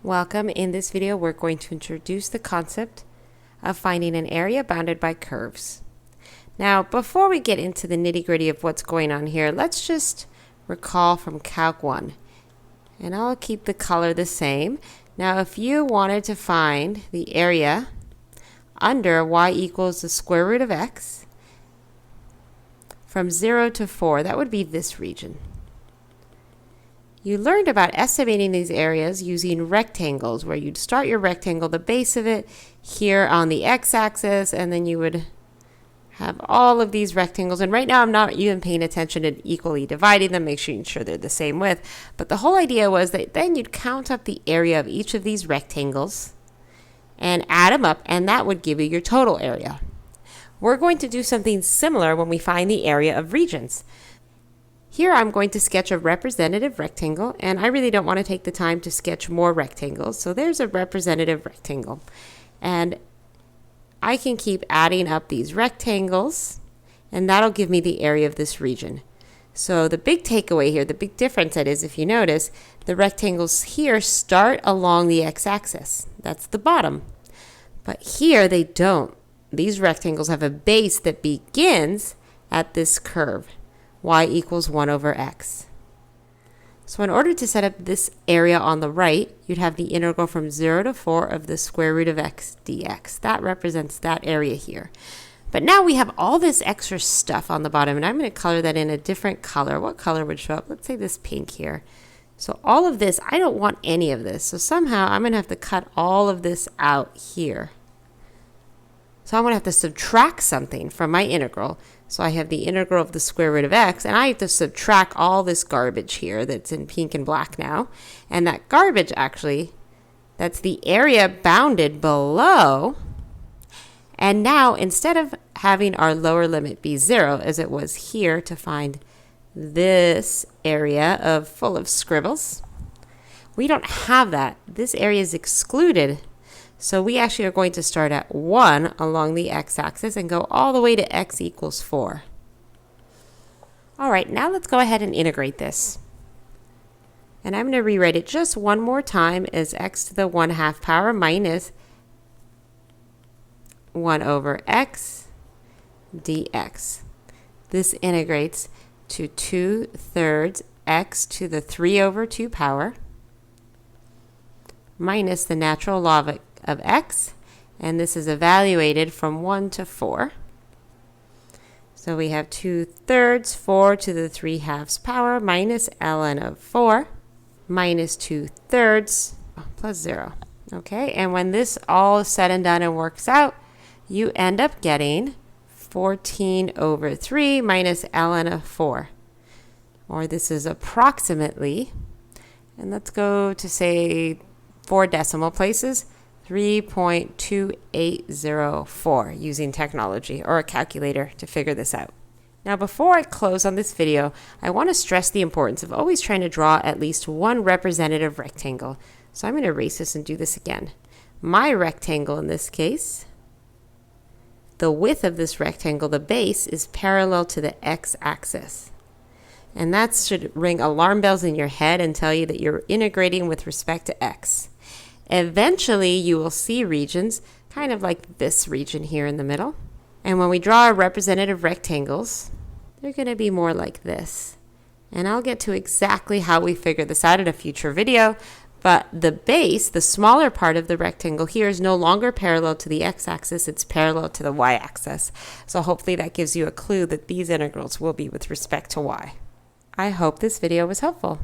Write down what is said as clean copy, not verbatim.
Welcome. In this video, we're going to introduce the concept of finding an area bounded by curves. Now, before we get into the nitty-gritty of what's going on here, let's just recall from Calc 1. And I'll keep the color the same. Now, if you wanted to find the area under y equals the square root of x from 0 to 4, that would be this region. You learned about estimating these areas using rectangles, where you'd start your rectangle, the base of it, here on the x-axis, and then you would have all of these rectangles. And right now I'm not even paying attention to equally dividing them, make sure they're the same width. But the whole idea was that then you'd count up the area of each of these rectangles and add them up, and that would give you your total area. We're going to do something similar when we find the area of regions. Here I'm going to sketch a representative rectangle, and I really don't want to take the time to sketch more rectangles. So there's a representative rectangle. And I can keep adding up these rectangles, and that'll give me the area of this region. So the big takeaway here, the big difference that is, if you notice, the rectangles here start along the x-axis. That's the bottom. But here they don't. These rectangles have a base that begins at this curve, y equals 1 over x. So in order to set up this area on the right, you'd have the integral from 0 to 4 of the square root of x dx. That represents that area here. But now we have all this extra stuff on the bottom, and I'm going to color that in a different color. What color would show up? Let's say this pink here. So all of this, I don't want any of this. So somehow I'm going to have to cut all of this out here. So I'm going to have to subtract something from my integral. So I have the integral of the square root of x, and I have to subtract all this garbage here that's in pink and black now. And that garbage, actually, that's the area bounded below. And now, instead of having our lower limit be 0, as it was here to find this area full of scribbles, we don't have that. This area is excluded. So we actually are going to start at 1 along the x-axis and go all the way to x equals 4. All right, now let's go ahead and integrate this. And I'm going to rewrite it just one more time as x to the 1/2 power minus 1 over x dx. This integrates to 2/3 x to the 3 over 2 power minus the natural log of x, and this is evaluated from 1 to 4. So we have 2/3 4 to the 3/2 power minus ln of 4 minus 2/3 plus 0. Okay, and when this all is said and done and works out, you end up getting 14 over 3 minus ln of 4. Or this is approximately, and let's go to say 4 decimal places, 3.2804 using technology or a calculator to figure this out. Now, before I close on this video, I want to stress the importance of always trying to draw at least one representative rectangle. So I'm going to erase this and do this again. My rectangle in this case, the width of this rectangle, the base, is parallel to the x-axis. And that should ring alarm bells in your head and tell you that you're integrating with respect to x. Eventually, you will see regions kind of like this region here in the middle. And when we draw our representative rectangles, they're going to be more like this. And I'll get to exactly how we figure this out in a future video. But the base, the smaller part of the rectangle here, is no longer parallel to the x-axis. It's parallel to the y-axis. So hopefully that gives you a clue that these integrals will be with respect to y. I hope this video was helpful.